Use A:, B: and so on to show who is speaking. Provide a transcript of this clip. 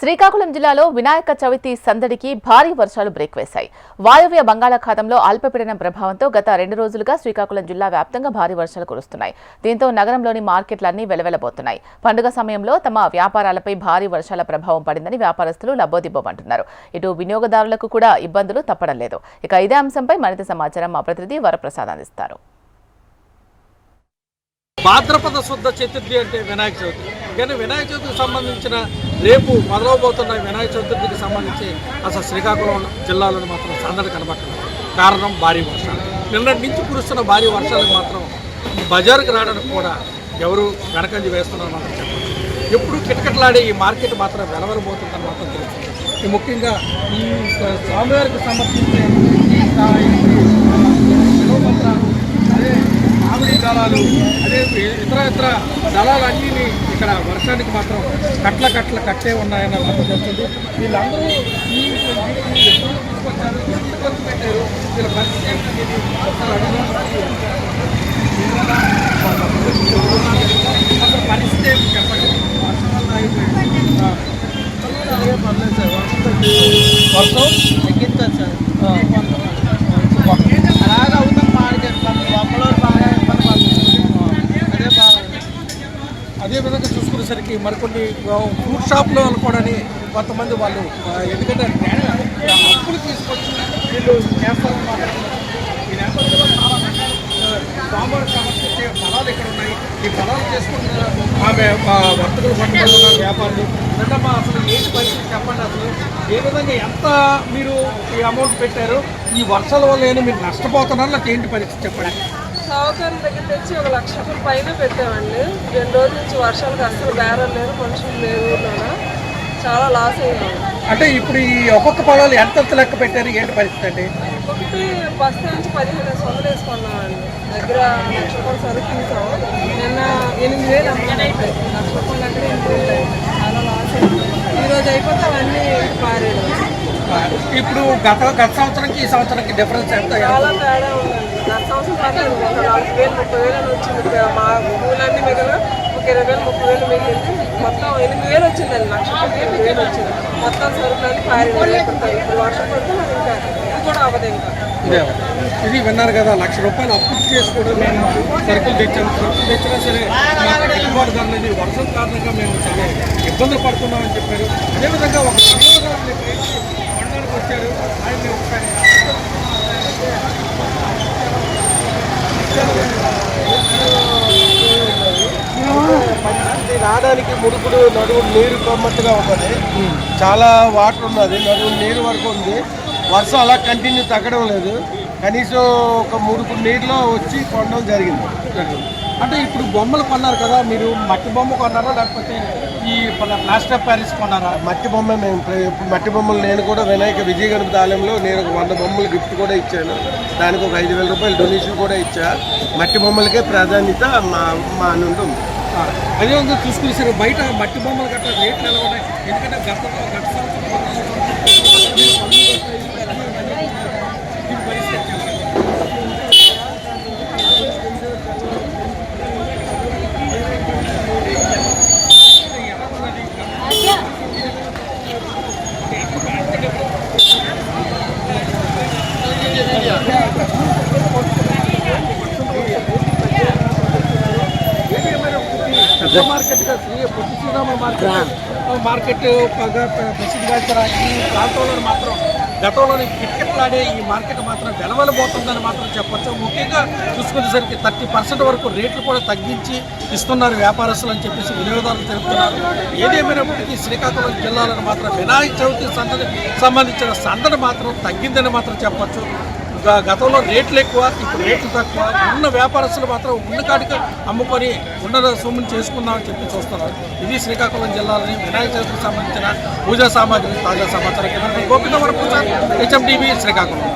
A: శ్రీకాకుళం జిల్లాలో వినాయక చవితి సందడికి భారీ వర్షాలు బ్రేక్ వేశాయి. వాయవ్య బంగాళాఖాతంలో అల్పపీడనం ప్రభావంతో గత 2 రోజులుగా శ్రీకాకుళం జిల్లా వ్యాప్తంగా భారీ వర్షాలు కురుస్తున్నాయి. దీంతో నగరంలోని మార్కెట్లన్నీ వెలవెలబోతున్నాయి. పండుగ సమయంలో తమ వ్యాపారాలపై భారీ వర్షాల ప్రభావం పడిందని వ్యాపారస్తులు లబ్బోదిబ్బోమంటున్నారు. ఇటు వినియోగదారులకు కూడా ఇబ్బందులు తప్పడం లేదు. ఇక ఇదే అంశంపై మరింత సమాచారం మా ప్రతినిధి వరప్రసాద్ అందిస్తారు.
B: భాద్రపద శుద్ధ చతుర్థి అంటే వినాయక చవితి. కానీ వినాయక చవితికి సంబంధించిన రేపు మొదలవబోతున్న వినాయక చతుర్థికి సంబంధించి అసలు శ్రీకాకుళం జిల్లాలో మాత్రం సందడి కనబడుతుంది. కారణం భారీ వర్షాలు. నిన్నటి నుంచి కురుస్తున్న భారీ వర్షాలకు మాత్రం బజారుకు రావడానికి కూడా ఎవరు వెనకంజి వేస్తున్నారు మాత్రం చెప్పచ్చు. ఎప్పుడు కిటకిటలాడే ఈ మార్కెట్ మాత్రం వెలవరబోతుందని మాత్రం తెలుస్తుంది. ముఖ్యంగా ఈ స్వామివారికి సమర్పించే మామిడి దళాలు, అదే ఇతర దళాలన్నీ ఇక్కడ వర్షానికి మాత్రం కట్ల కట్టే ఉన్నాయన్న మాత్రం తెలుస్తుంది. వీళ్ళందరూ తీసుకొచ్చారు, ఎంత ఖర్చు పెట్టారు, వీళ్ళ పరిస్థితి అసలు పరిస్థితి ఏమి చెప్పండి. వర్షం తగ్గించారు సార్, అలాగే అవుతాం అదేవిధంగా చూసుకునేసరికి మరికొన్ని ఫ్రూట్ షాప్లో అనుకోవడానికి కొంతమంది వాళ్ళు ఎందుకంటే అప్పులు తీసుకొచ్చి వీళ్ళు చేస్తారు. ఈ నేపథ్యంలో స్వామివారి సమర్పించే ఫలాలు ఇక్కడ ఉన్నాయి. ఈ ఫలాలు చేసుకుంటున్న ఆమె వర్తకులు పట్టుకుంటున్నారు, వ్యాపారులు. రెండమ్మా అసలు ఏంటి పరిస్థితి చెప్పండి. అసలు ఏ విధంగా ఎంత మీరు ఈ అమౌంట్ పెట్టారు, ఈ వర్షాల వల్ల ఏమైనా మీరు నష్టపోతున్నారు, నాకు ఏంటి పరిస్థితి చెప్పండి.
C: సావుకారుల దగ్గర తెచ్చి 1 లక్ష రూపాయల పైన పెట్టామండి. 2 రోజుల నుంచి వర్షాలకు అసలు బేరం లేదు, మనుషులు లేరు, ఊళ్ళో చాలా లాస్ అయ్యాము.
B: అంటే ఇప్పుడు ఈ ఒక్కొక్క పొలాలు ఎంత లెక్క పెట్టారు, ఏంటి పరిస్థితి అండి?
C: ఒకటి బస్తా నుంచి 15,000 వేసుకున్నామండి. దగ్గర 1 లక్ష రూపాయలు సరుకు తీసాము. నిన్న 8,000 అమౌంట్ అయిపోయింది. 1 లక్ష రూపాయలు దగ్గర 8,000 అయింది. చాలా లాస్ అయింది. ఈరోజు అయిపోతే అవన్నీ పారేయడం.
B: ఇప్పుడు గత సంవత్సరానికి ఈ సంవత్సరానికి డిఫరెన్స్ ఎంత?
C: చాలా తేడా ఉందండి. గత సంవత్సరం పర్లేదు, ఒక 4,000 30,000 అని వచ్చింది. మా ఊళ్ళన్నీ మిగిలిన ఒక 20,000 30,000 మిగిలింది. మొత్తం 8,000 వచ్చిందండి. 1 లక్ష 8,000 వచ్చింది. మొత్తం సరుకులన్నీ పారేయడం. ఇప్పుడు వర్షం పడితే నాకు ఇంకా ఇది కూడా అవ్వదు. ఇంకా
B: ఇది విన్నారు కదా, 1 లక్ష రూపాయలు అప్పు చేసి కూడా మేము సరుకులు తెచ్చినా సరే మాకు గిట్టుబాటు ధర లేదు, వర్షం కారణంగా మేము చాలా ఇబ్బందులు పడుతున్నామని చెప్పారు. అదేవిధంగా ఒక పండడానికి వచ్చారు. ఆయన ఒకసారి
D: రావడానికి ముడుపుడు నడువు నీరు కొమ్మట్టుగా ఉన్నది. చాలా వాటర్ ఉన్నది, నడువు నీరు వరకు ఉంది. వర్షం అలా కంటిన్యూ తగ్గడం లేదు. కనీసం ఒక ముడుపు నీరులో వచ్చి కొనడం జరిగింది.
B: అంటే ఇప్పుడు బొమ్మలు కొన్నారు కదా, మీరు మట్టి బొమ్మ కొన్నారా లేకపోతే ఈ ప్లాస్టర్ ఆఫ్ ప్యారిస్ కొన్నారా?
D: మట్టి బొమ్మ మేము ఇప్పుడు మట్టి బొమ్మలు నేను కూడా వినాయక విజయ గణపతి ఆలయంలో నేను ఒక 100 బొమ్మలు గిఫ్ట్ కూడా ఇచ్చాను. దానికి ఒక 5,000 రూపాయలు డొనేషన్ కూడా ఇచ్చా. మట్టి బొమ్మలకే ప్రాధాన్యత మా నుండి ఉంది.
B: అదేవిధంగా చూసుకుని సరే బయట మట్టి బొమ్మలు గట్రా రేట్లు ఎలా ఉన్నాయి? ఎందుకంటే గత మార్కెట్గా పొట్టి శ్రీరాముల మార్కెట్ ప్రసిద్ధిగా ఈ ప్రాంతంలో మాత్రం గతంలోని కిటకిటలాడే ఈ మార్కెట్ మాత్రం వెలవలబోతుందని మాత్రం చెప్పొచ్చు. ముఖ్యంగా చూసుకునేసరికి 30% వరకు రేట్లు కూడా తగ్గించి ఇస్తున్నారు వ్యాపారస్తులు అని చెప్పేసి వినియోగదారులు తెలుపుతున్నారు. ఏదేమైనప్పటికీ శ్రీకాకుళం జిల్లాలో మాత్రం వినాయక చవితి సంబంధించిన సందడి మాత్రం తగ్గిందని మాత్రం చెప్పొచ్చు. గతంలో రేట్లు ఎక్కువ, ఇప్పుడు రేట్లు తక్కువ. ఉన్న వ్యాపారస్తులు మాత్రం ఉన్న కాడికి అమ్ముకొని ఉన్న సొమ్ముని చేసుకుందామని చెప్పి చూస్తున్నారు. ఇది శ్రీకాకుళం జిల్లాలోని వినాయక చవితికి సంబంధించిన పూజా సామాగ్రి తాజా సమాచారం. గోపిత వరప్రసాద్, HMTV, శ్రీకాకుళం.